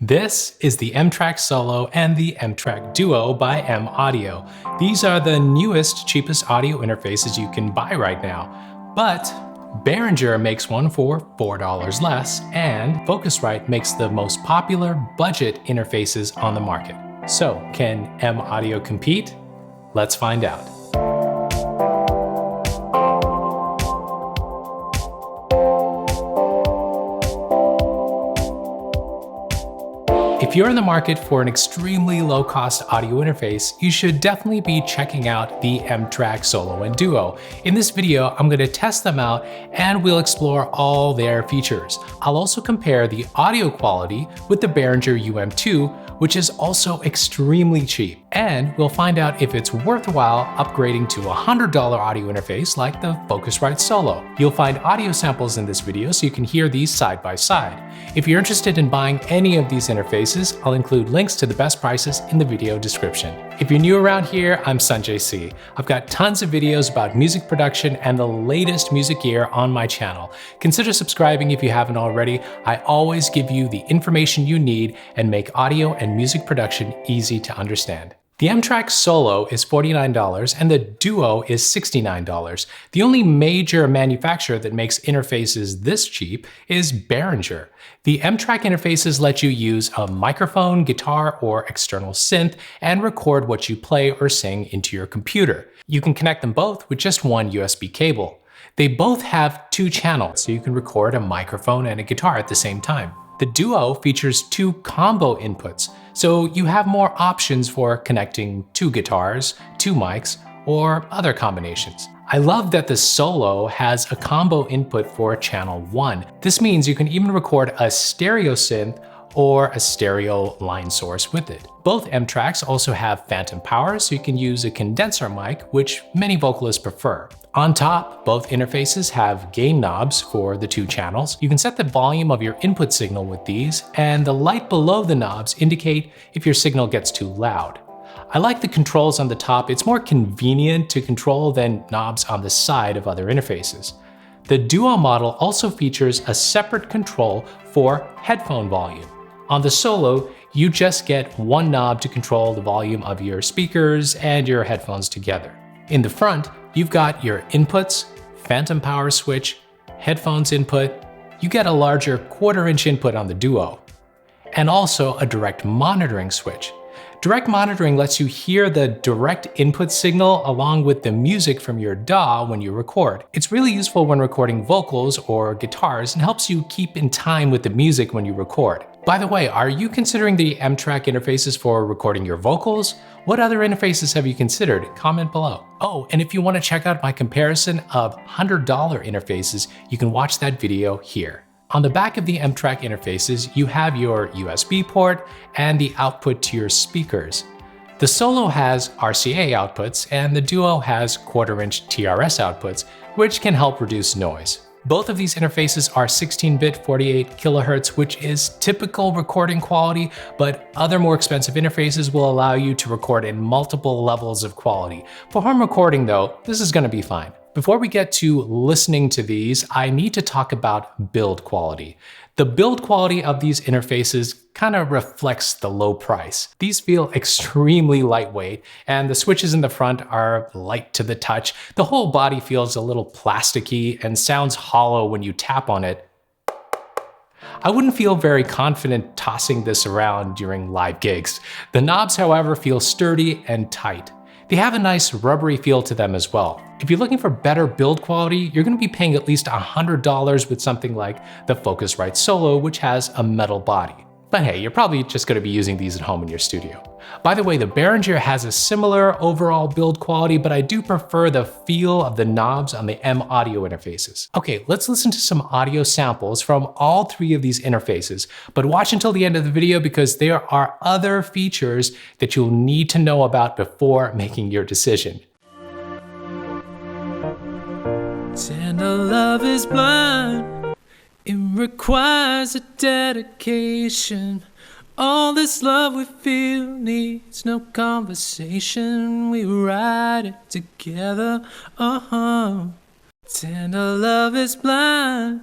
This is the M-Track Solo and the M-Track Duo by MAudio. These are the newest, cheapest audio interfaces you can buy right now. But Behringer makes one for $4 less, and Focusrite makes the most popular budget interfaces on the market. So, can MAudio compete? Let's find out. If you're in the market for an extremely low-cost audio interface, you should definitely be checking out the M-Track Solo and Duo. In this video, I'm going to test them out and we'll explore all their features. I'll also compare the audio quality with the Behringer UM2, which is also extremely cheap. And we'll find out if it's worthwhile upgrading to a $100 audio interface like the Focusrite Solo. You'll find audio samples in this video so you can hear these side by side. If you're interested in buying any of these interfaces, I'll include links to the best prices in the video description. If you're new around here, I'm Sanjay C. I've got tons of videos about music production and the latest music gear on my channel. Consider subscribing if you haven't already. I always give you the information you need and make audio and music production easy to understand. The M-Track Solo is $49 and the Duo is $69. The only major manufacturer that makes interfaces this cheap is Behringer. The M-Track interfaces let you use a microphone, guitar, or external synth and record what you play or sing into your computer. You can connect them both with just one USB cable. They both have 2 channels, so you can record a microphone and a guitar at the same time. The Duo features 2 combo inputs, so you have more options for connecting 2 guitars, 2 mics, or other combinations. I love that the Solo has a combo input for channel 1. This means you can even record a stereo synth or a stereo line source with it. Both M-Tracks also have phantom power, so you can use a condenser mic, which many vocalists prefer. On top, both interfaces have gain knobs for the 2 channels. You can set the volume of your input signal with these, and the light below the knobs indicate if your signal gets too loud. I like the controls on the top. It's more convenient to control than knobs on the side of other interfaces. The Duo model also features a separate control for headphone volume. On the Solo, you just get one knob to control the volume of your speakers and your headphones together. In the front, you've got your inputs, phantom power switch, headphones input. You get a larger 1/4-inch input on the Duo, and also a direct monitoring switch. Direct monitoring lets you hear the direct input signal along with the music from your DAW when you record. It's really useful when recording vocals or guitars and helps you keep in time with the music when you record. By the way, are you considering the M-Track interfaces for recording your vocals? What other interfaces have you considered? Comment below. Oh, and if you want to check out my comparison of $100 interfaces, you can watch that video here. On the back of the M-Track interfaces, you have your USB port and the output to your speakers. The Solo has RCA outputs and the Duo has 1/4-inch TRS outputs, which can help reduce noise. Both of these interfaces are 16-bit 48 kHz, which is typical recording quality, but other more expensive interfaces will allow you to record in multiple levels of quality. For home recording though, this is going to be fine. Before we get to listening to these, I need to talk about build quality. The build quality of these interfaces kind of reflects the low price. These feel extremely lightweight, and the switches in the front are light to the touch. The whole body feels a little plasticky and sounds hollow when you tap on it. I wouldn't feel very confident tossing this around during live gigs. The knobs, however, feel sturdy and tight. They have a nice rubbery feel to them as well. If you're looking for better build quality, you're going to be paying at least $100 with something like the Focusrite Solo, which has a metal body. But hey, you're probably just going to be using these at home in your studio. By the way, the Behringer has a similar overall build quality, but I do prefer the feel of the knobs on the MAudio interfaces. Okay, let's listen to some audio samples from all 3 of these interfaces, but watch until the end of the video because there are other features that you'll need to know about before making your decision. Tender love is blind. It requires a dedication. All this love we feel needs no conversation. We write it together. Tender love is blind.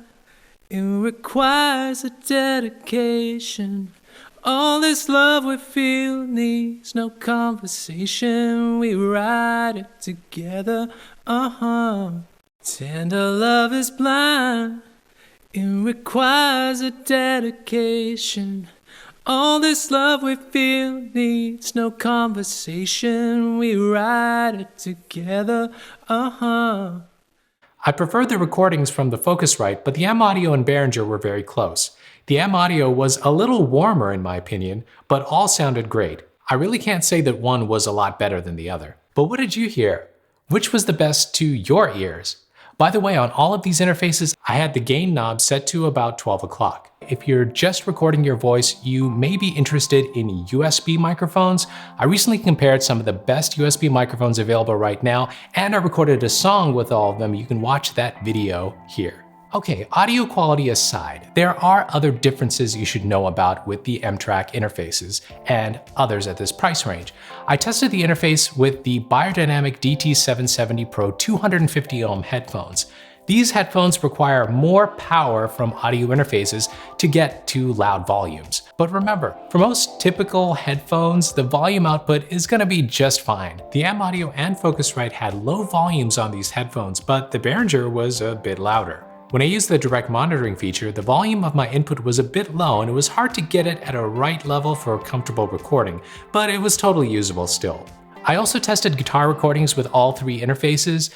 It requires a dedication. All this love we feel needs no conversation. We ride it together. Tender love is blind. It requires a dedication. All this love we feel needs no conversation. We ride it together. I prefer the recordings from the Focusrite, but the MAudio and Behringer were very close. The MAudio was a little warmer in my opinion, but all sounded great. I really can't say that one was a lot better than the other. But what did you hear? Which was the best to your ears? By the way, on all of these interfaces, I had the gain knob set to about 12 o'clock. If you're just recording your voice, you may be interested in USB microphones. I recently compared some of the best USB microphones available right now, and I recorded a song with all of them. You can watch that video here. Okay, audio quality aside, there are other differences you should know about with the M-Track interfaces and others at this price range. I tested the interface with the Beyerdynamic DT770 Pro 250 ohm headphones. These headphones require more power from audio interfaces to get to loud volumes. But remember, for most typical headphones, the volume output is going to be just fine. The MAudio and Focusrite had low volumes on these headphones, but the Behringer was a bit louder. When I used the direct monitoring feature, the volume of my input was a bit low and it was hard to get it at a right level for a comfortable recording, but it was totally usable still. I also tested guitar recordings with all three interfaces.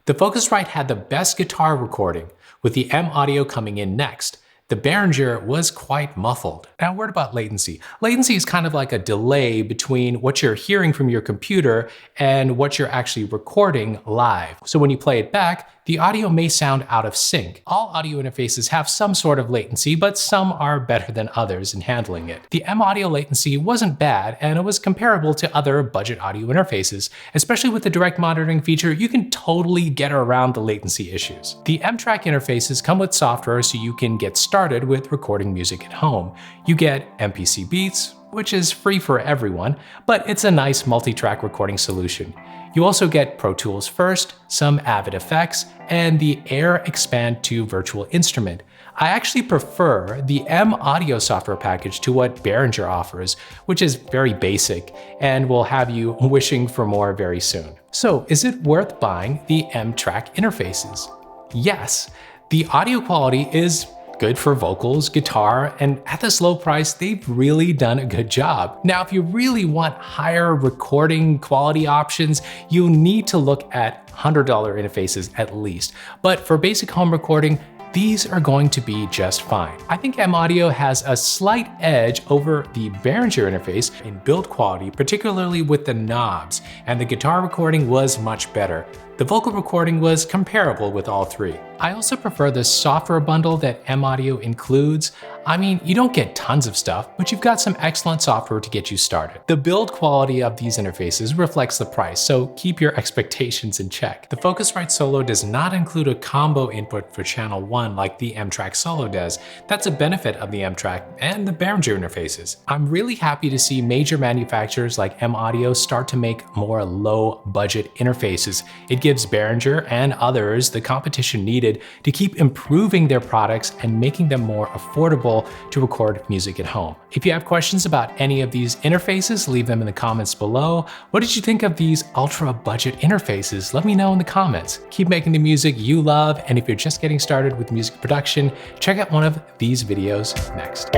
The Focusrite had the best guitar recording, with the MAudio coming in next. The Behringer was quite muffled. Now, a word about latency. Latency is kind of like a delay between what you're hearing from your computer and what you're actually recording live. So when you play it back, the audio may sound out of sync. All audio interfaces have some sort of latency, but some are better than others in handling it. The MAudio latency wasn't bad, and it was comparable to other budget audio interfaces. Especially with the direct monitoring feature, you can totally get around the latency issues. The M-Track interfaces come with software so you can get started with recording music at home. You get MPC Beats, which is free for everyone, but it's a nice multi-track recording solution. You also get Pro Tools First, some Avid effects, and the Air Expand 2 virtual instrument. I actually prefer the MAudio software package to what Behringer offers, which is very basic and will have you wishing for more very soon. So is it worth buying the M-Track interfaces? Yes, the audio quality is good for vocals, guitar, and at this low price, they've really done a good job. Now, if you really want higher recording quality options, you'll need to look at $100 interfaces at least. But for basic home recording, these are going to be just fine. I think MAudio has a slight edge over the Behringer interface in build quality, particularly with the knobs, and the guitar recording was much better. The vocal recording was comparable with all three. I also prefer the software bundle that MAudio includes. I mean, you don't get tons of stuff, but you've got some excellent software to get you started. The build quality of these interfaces reflects the price, so keep your expectations in check. The Focusrite Solo does not include a combo input for channel 1 like the M-Track Solo does. That's a benefit of the M-Track and the Behringer interfaces. I'm really happy to see major manufacturers like MAudio start to make more low-budget interfaces. It gives Behringer and others the competition needed to keep improving their products and making them more affordable to record music at home. If you have questions about any of these interfaces, leave them in the comments below. What did you think of these ultra budget interfaces? Let me know in the comments. Keep making the music you love, and if you're just getting started with music production, check out one of these videos next.